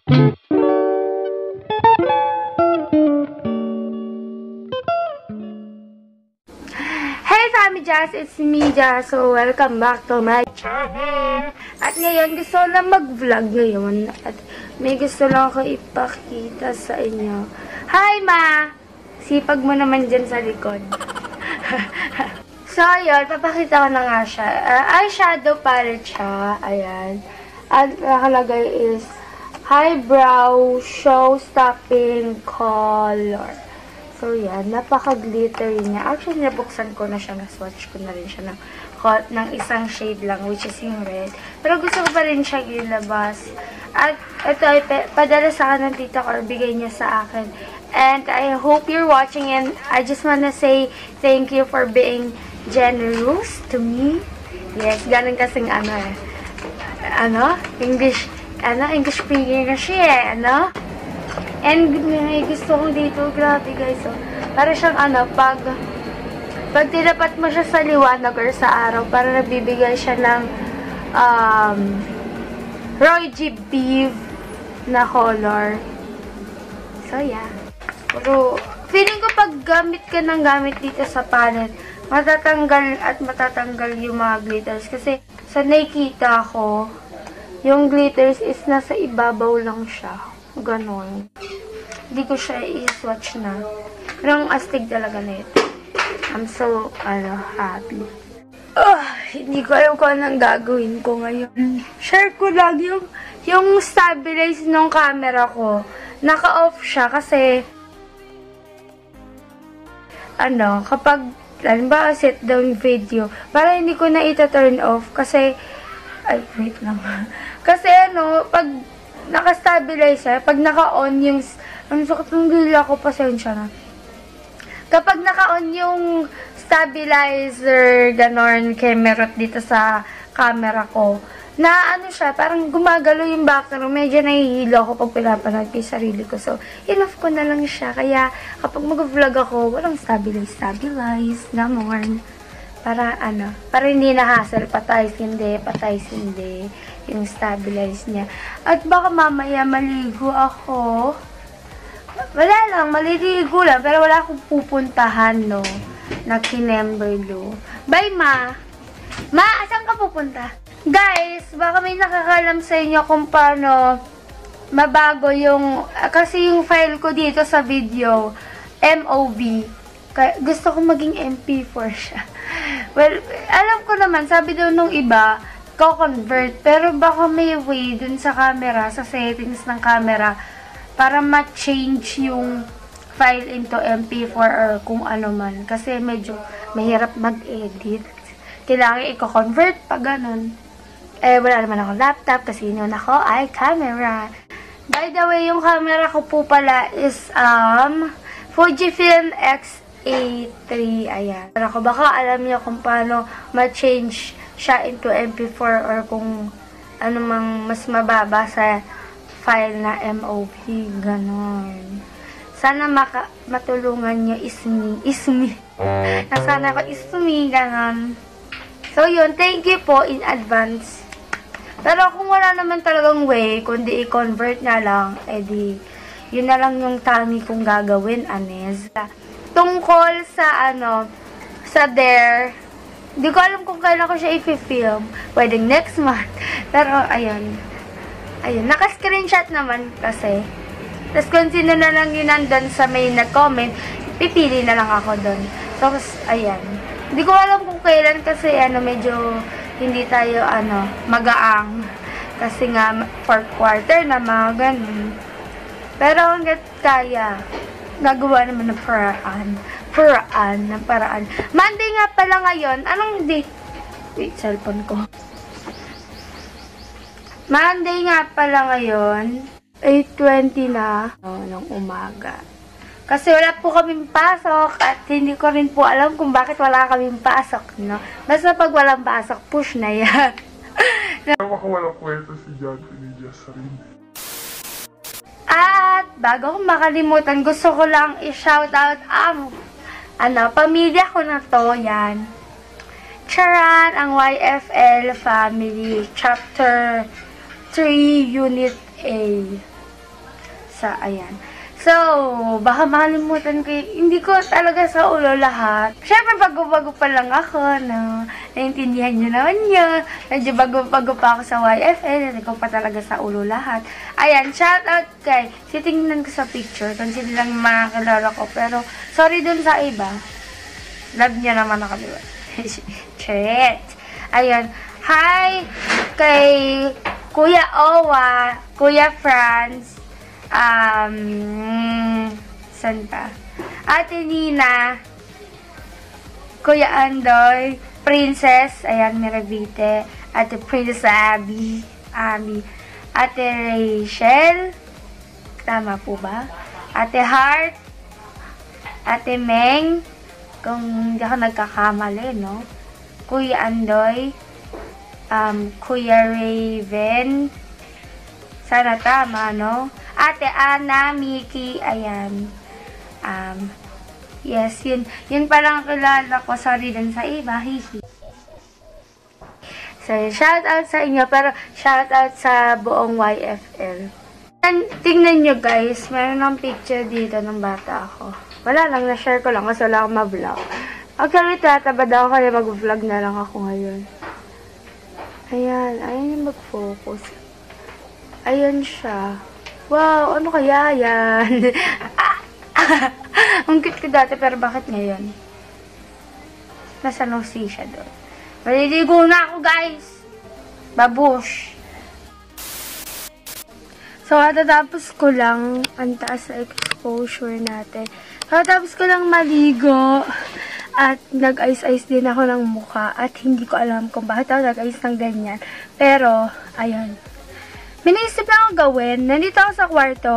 Hey Family Jazz, it's me Jazz. So welcome back to my channel. At ngayon gusto ko na mag-vlog ngayon. At may gusto lang ako ipakita sa inyo. Hi Ma! Sipag mo naman dyan sa likod. So ayun, papakita ko na nga siya. Eyeshadow palette siya. Ayan. At nakalagay is Highbrow Show-Stopping Color. So, yan. Napaka-glittery niya. Actually, nabuksan ko na siya. Na-swatch ko na rin siya ng isang shade lang, which is yung red. Pero gusto ko pa rin siya ilabas. At ito ay padala sa akin ng tita ko or bigay niya sa akin. And I hope you're watching and I just wanna say thank you for being generous to me. Yes, ganun kasing English speaking na siya eh, And may gusto kong dito, grabe guys, para siyang pag tinapat mo siya sa liwanag or sa araw, para nabibigay siya ng Roy G. Beef na color. So yeah. Pero feeling ko pag gamit ka ng gamit dito sa palette, matatanggal yung mga glitters. Kasi sa nakikita ko, yung glitters is nasa ibabaw lang siya. Ganon. Hindi ko siya i-swatch na. Pero ang astig talaga na ito. I'm so, happy. Hindi ko alam kung anong gagawin ko ngayon. Share ko lang yung stabilize ng camera ko. Naka-off siya kasi kapag sit down video, para hindi ko na ita-turn off kasi wait lang. Kasi pag naka-stabilize siya, pag naka-on yung sakit ng dila ko, pasensya na. Kapag naka-on yung stabilizer, ganon, camera dito sa camera ko, na siya, parang gumagalo yung background, medyo nahihilo ako pag pinapanood ko yung sarili ko. So, enough ko na lang siya. Kaya, kapag mag-vlog ako, walang stabilize, ganon. Para hindi na-hassle, patay hindi, yung stabilize niya. At baka mamaya maligo ako. Wala lang, maliligo lang, pero wala akong pupuntahan, na Kinemberlo. Bye, Ma! Ma, saan ka pupunta? Guys, baka may nakakalam sa inyo kung paano mabago kasi yung file ko dito sa video, MOV. Gusto ko maging MP4 siya. Well, alam ko naman, sabi daw nung iba, ko-convert. Pero baka may way dun sa camera, sa settings ng camera, para ma-change yung file into MP4 or kung ano man. Kasi medyo mahirap mag-edit. Kailangan i-convert pa ganun. Wala naman akong laptop kasi yun ako ay camera. By the way, yung camera ko po pala is Fujifilm X-A3. Ayan. Ako, baka alam niyo kung paano ma-change siya into MP4 or kung ano mang mas mababa sa file na MOV. Ganon. Sana matulungan niyo is me. Sana ako is me. Ganon. So, yun. Thank you po in advance. Pero kung wala naman talagang way, kundi i-convert na lang, edi, yun na lang yung tangi kong gagawin, Anez. Tungkol sa, sa Dare, di ko alam kung kailan ko siya i-film. Pwedeng next month. Pero, ayun. Naka-screenshot naman kasi. Tapos, kung sino na lang yun nandun sa may nag-comment, pipili na lang ako dun. Tapos, ayan. Hindi ko alam kung kailan kasi medyo hindi tayo magaang. Kasi nga 4th quarter na mga ganun. Pero hanggat kaya, nagawa naman ng paraan. Monday nga pala ngayon. Anong date? Wait, cellphone ko. Monday nga pala ngayon. 8:20 na. Ng umaga. Kasi wala po kaming pasok at hindi ko rin po alam kung bakit wala kaming pasok, Basta pag walang pasok, push na yan. Baka walang kwento si John ni Jasrin. At bago ko makalimutan, gusto ko lang i-shoutout ang pamilya ko na to, yan. Charan, ang YFL family, chapter 3, unit A. sa, ayan. So, baka makalimutan ko, hindi ko talaga sa ulo lahat. Siyempre, bago-bago pa lang ako, no? Naintindihan nyo naman yun. Medyo bago-bago pa ako sa YFL, hindi ko pa talaga sa ulo lahat. Ayan, shoutout kay, sitingnan ko sa picture, kung sila lang makakilala ko. Pero, sorry dun sa iba. Love niya naman ako, diba? Chet! Ayan, hi kay Kuya Owa, Kuya Franz, saan pa? Ate Nina, Kuya Andoy, Princess, ayan, Miravite, Ate Princess Abby, Ate Rachel, tama po ba? Ate Heart, Ate Meng, kung hindi ako nagkakamali, no? Kuya Andoy, Kuya Raven, sana tama, no? Ate Ana, Mickey, ayan. Yes, yun parang kilala ko. Sorry din sa iba, hihi. So, shoutout sa inyo, pero shoutout sa buong YFL. Tingnan nyo guys, meron ng picture dito ng bata ako. Wala lang, na-share ko lang kasi wala akong ma-vlog. Actually, tatabad ako kaya mag-vlog na lang ako ngayon. Ayan, ayan yung mag-focus. Ayan siya. Wow, ano kaya yan? Ang cute ko dati, pero bakit ngayon? Nasa Nosy siya doon. Maliligo na ako, guys! Babush! So, katatapos ko lang, ang taas na exposure natin. Katatapos ko lang maligo, at nag-ice-ice din ako ng mukha, at hindi ko alam kung bakit ako nag-ice ng ganyan. Pero, ayun. May naisip lang akong gawin. Nandito ako sa kwarto.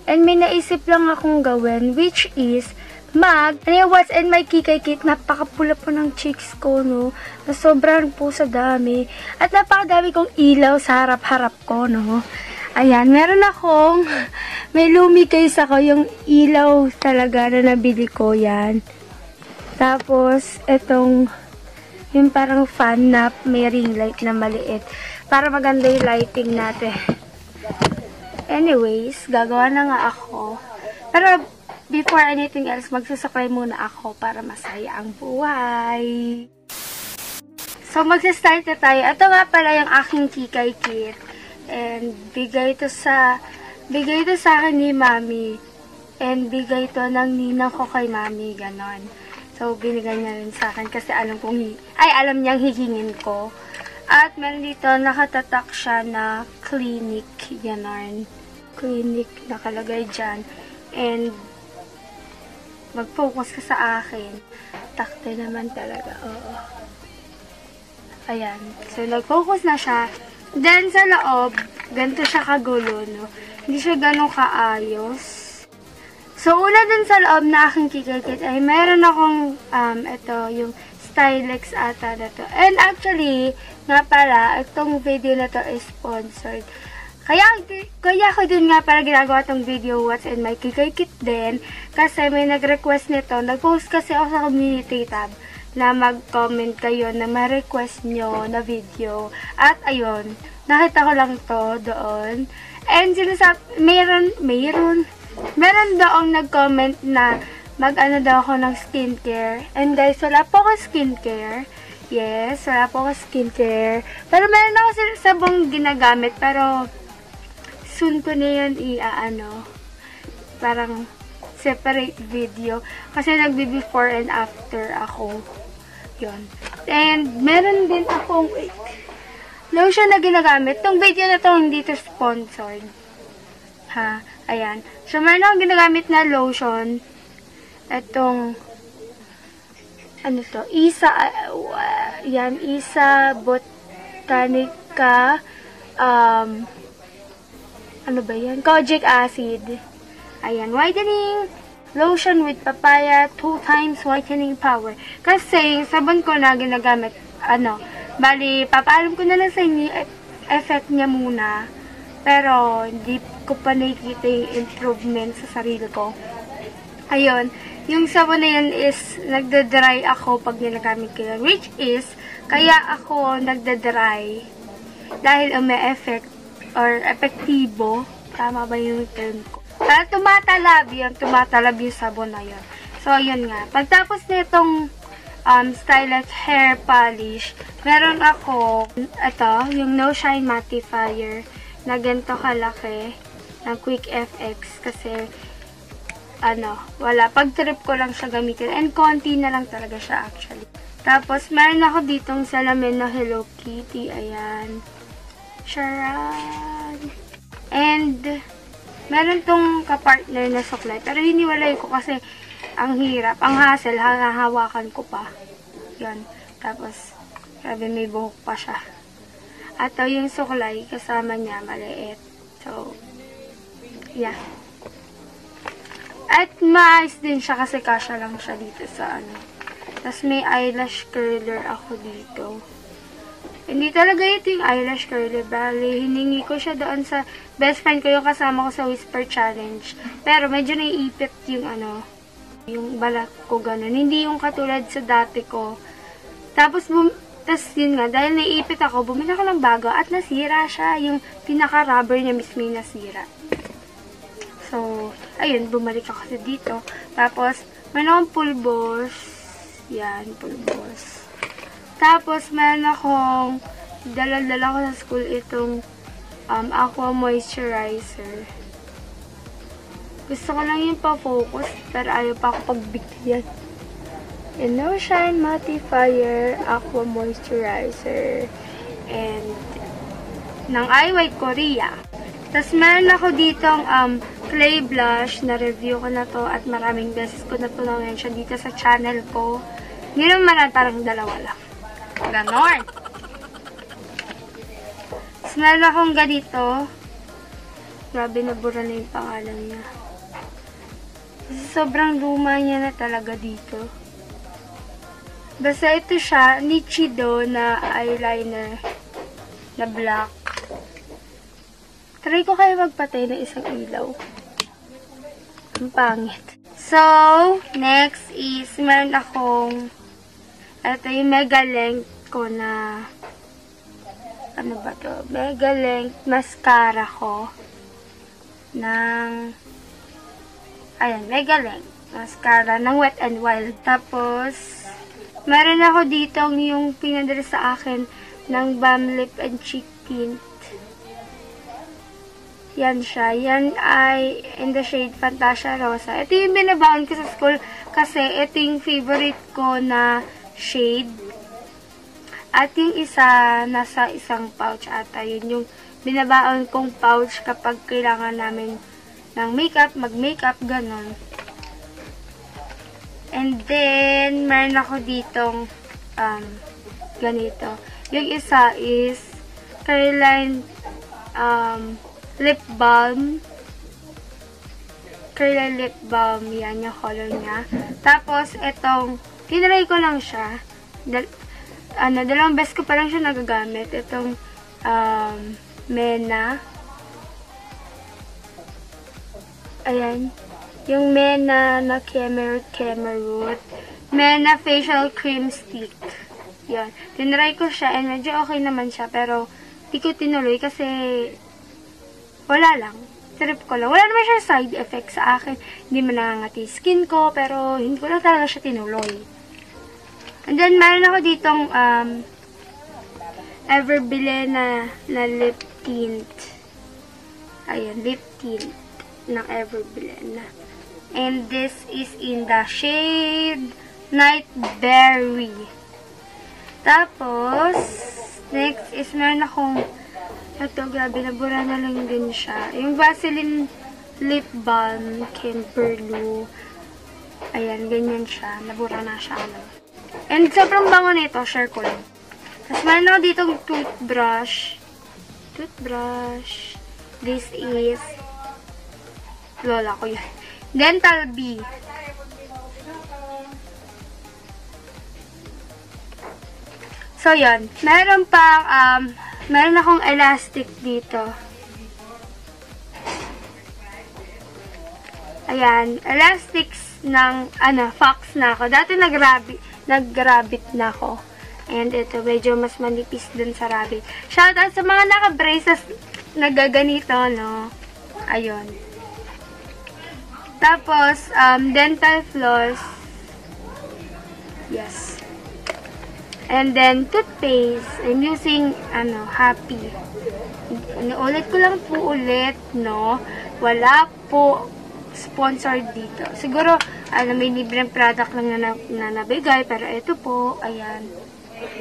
And may naisip lang akong gawin. Which is, what's in my kikay kit. Napakapula po ng cheeks ko, no? Na sobrang po sa dami. At napakadami kong ilaw sa harap-harap ko, no? Ayan, meron akong, may Lumi case ako. Yung ilaw talaga na nabili ko, yan. Tapos, itong, yung parang fan na may ring light na maliit. Para maganda yung lighting natin. Anyways, gagawa na nga ako. Pero, before anything else, magsusakay muna ako para masaya ang buhay. So, magsastart na tayo. Ito nga pala yung aking kikay kit. And, bigay ito sa akin ni Mami. And, bigay ito ng ninang ko kay Mami. Ganon. So, binigay niya rin sa akin kasi alam niyang hihingin ko. At meron dito, nakatatak siya na clinic, ganon. Clinic, nakalagay dyan. And, mag-focus ka sa akin. Takte naman talaga, oo. Ayan. So, nag-focus na siya. Then, sa loob, ganito siya kagulo, no? Hindi siya ganun kaayos. So, una dun sa loob na aking kikikit ay meron akong, ito, yung Stylex ata na to. And actually, nga pala, itong video na to is sponsored. Kaya ko din nga pala ginagawa tong video, what's in my kikay kit din. Kasi may nag-request nito. Nag-post kasi ako sa community tab na mag-comment kayo na ma-request nyo na video. At ayun, nakita ko lang to doon. And meron doong nag-comment na mag-ano daw ako ng skincare. And guys, wala po ako skincare. Yes, wala po ako skincare. Pero meron ako sabong ginagamit. Pero, soon ko na yun parang separate video. Kasi nagbe-before and after ako. Yun. And, meron din akong lotion na ginagamit. Itong video na to, hindi to sponsored. Ha? Ayan. So, meron akong ginagamit na lotion. Itong, ano to, Isa Botanica, ano ba yan? Kojic acid. Ayan, whitening lotion with papaya, 2 times whitening power. Kasi, sabon ko na ginagamit, bali, papaalam ko na lang sa inyo, effect niya muna. Pero, hindi ko pa nakikita yung improvement sa sarili ko. Ayun, yung sabon na yun is, nagda-dry ako pag ginagamit ko yun. Which is, kaya ako nagda-dry. Dahil may effect, or epektibo. Tama ba yung term ko? tumatalab yung sabon na yun. So, yun nga. Pagtapos nitong stylish hair polish, meron ako, ito, yung No Shine Mattifier na ganito kalaki ng Quick FX kasi, wala. Pag trip ko lang siya gamitin and konti na lang talaga siya actually. Tapos, meron ako ditong salamin na Hello Kitty. Ayan. Charan! And, meron tong kapartner na suklay. Pero hiniwalay ko kasi ang hirap. Ang hassle, hahawakan ko pa. Yan. Tapos, grabe may buhok pa siya. At yung suklay, kasama niya, maliit. So, yeah. At maayos din siya kasi kasya lang siya dito sa Tapos may eyelash curler ako dito. Hindi talaga ito yung eyelash curler. Bale, hiningi ko siya doon sa best friend ko yung kasama ko sa Whisper Challenge. Pero medyo naiipit yung yung balat ko ganun. Hindi yung katulad sa dati ko. Tapos yun nga, dahil naiipit ako, bumili ako ng bago at nasira siya. Yung pinaka-rubber niya mismo yung nasira. So, ayun, bumalik ako sa dito. Tapos, meron akong pulbos. Yan, pulbos. Tapos, meron akong dala-dala ko sa school itong Aqua Moisturizer. Gusto ko lang yung pa-focus, pero ayaw pa ako pagbigyan. And No Shine Mattifier Aqua Moisturizer. And ng I White Korea. Tapos, meron ako ditong clay blush. Na-review ko na to at maraming beses ko na to na-mention dito sa channel ko. Hindi naman parang dalawa lang. Ganon. Tapos, meron akong ganito. Grabe, nabura na yung pangalan niya. Kasi sobrang luma niya na talaga dito. Basta ito siya, Nichido na eyeliner na black. Try ko kayo magpatay ng isang ilaw. Ang pangit. So, next is, meron akong ito yung mega length ko na mega length mascara ko ng mega length mascara ng Wet n Wild. Tapos, meron ako dito yung pinadala sa akin ng Balm Lip and Cheek Tint. Yan siya. Yan ay in the shade Fantasia Rosa. Ito yung binabaon ko sa school kasi ito yung favorite ko na shade. At yung isa, nasa isang pouch ata. Yun yung binabaon kong pouch kapag kailangan namin ng makeup, mag-makeup, ganon. And then, meron ako ditong ganito. Yung isa is Caroline lip balm. Caroline lip balm. Yan yung color niya. Tapos, itong tinry ko lang siya. Dalawang beses ko pa lang siya nagagamit. Itong Mena. Ayan. Yung Mena na Cameroot. Mena Facial Cream Stick. Yan. Tinry ko siya and medyo okay naman siya. Pero, di ko tinuloy kasi wala lang. Trip ko lang. Wala naman siya side effect sa akin. Hindi man nangangati skin ko. Pero, hindi ko lang talaga siya tinuloy. And then, meron ako ditong Everbile na lip tint. Ayan, lip tint ng Everbile. And this is in the shade Night Berry. Tapos, next is meron akong ito, grabe, nabura na lang din siya. Yung Vaseline Lip Balm Kimberly. Ayan, ganyan siya. Nabura na siya. And sobrang bango nito, share ko lang. Tapos meron ako ditong toothbrush. This is lola ko yun. Dental Bee. So, yun. Meron pang, meron akong elastic dito. Ayan. Elastics ng, Fox na ako. Dati nag-rabbit na ako. And ito, medyo mas manipis dun sa rabbit. Shoutout sa mga naka-braces na gaganito, no? Ayun. Tapos, dental floss. Yes. And then, toothpaste. I'm using, Happy. Ulit ko lang po ulit, no? Wala po sponsored dito. Siguro, may libreng product lang na nabigay, pero ito po, ayan.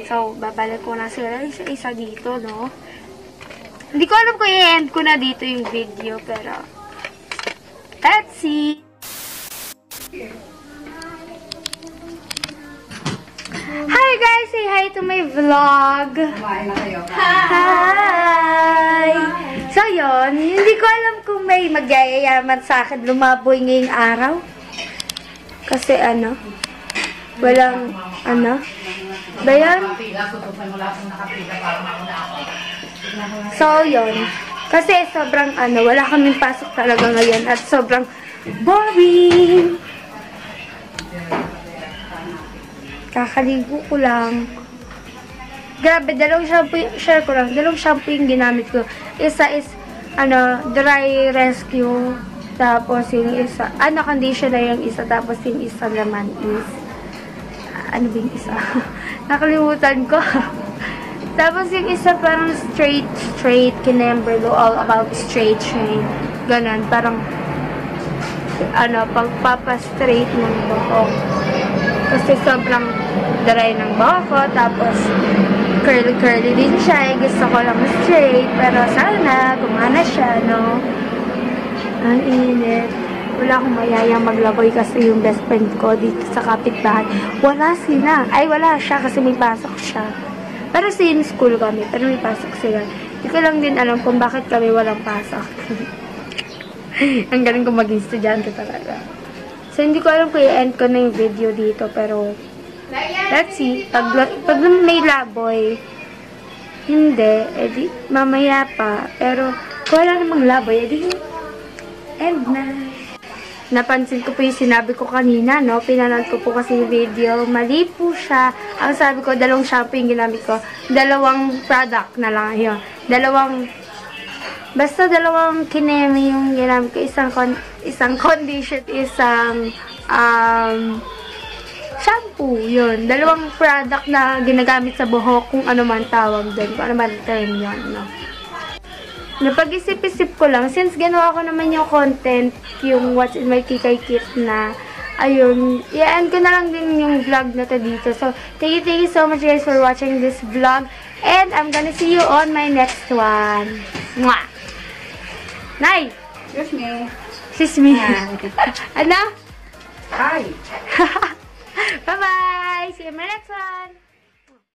So, babalik ko na sila isa-isa dito, no? Hindi ko alam kung i-end ko na dito yung video, pero let's see! Hi guys! Say hi to my vlog! Hi! So yun, hindi ko alam kung may magyayayaman sa akin lumaboy ngayong araw. Kasi walang, ba yan? So yun, kasi sobrang wala kaming pasok talaga ngayon at sobrang boring. Kakaligo ko lang. Grabe, dalawang shampoo yung ginamit ko. Isa is, dry rescue. Tapos yung isa, conditioner yung isa. Tapos yung isa naman is, ano ba yung isa? Nakalimutan ko. Tapos yung isa parang straight, kinemberlo, all about straight chain. Ganon, parang, pagpapastraight ng buhok. Kasi sobrang dry ng buhok ko, tapos curly din siya. Gusto ko lang straight, pero sana gumana siya, no? Ang init. Wala akong mayayang maglaboy kasi yung best friend ko dito sa kapitbahay. Wala sila. Ay, wala siya kasi may pasok siya. Pero same school kami, pero may pasok sila. Hindi ko lang din alam kung bakit kami walang pasok. Ang galing kong maging estudyante talaga. So, hindi ko alam kung i-end ko na yung video dito, pero let's see. Pag may laboy, hindi, edi mamaya pa. Pero, kung wala namang laboy, edi end na. Napansin ko po yung sinabi ko kanina, no? Pinanood ko po kasi yung video. Mali po siya. Ang sabi ko, dalawang shampoo yung ginamit ko. Dalawang product na lang. Yun. Basta dalawang kineme yung ginamit ko. Isang condition, isang shampoo. Yun. Dalawang product na ginagamit sa buhok, kung ano man tawag doon. Kung ano man term yun, no? Napag-isip-isip ko lang, since ginawa ko naman yung content, yung What's in My Kikay Kit na, ayun, i-end ko na lang din yung vlog na to dito. So, thank you so much guys for watching this vlog. And I'm gonna see you on my next one. Mwah! Nay! Excuse me. Excuse me. Ano? Hi. Bye-bye! See you in my next one!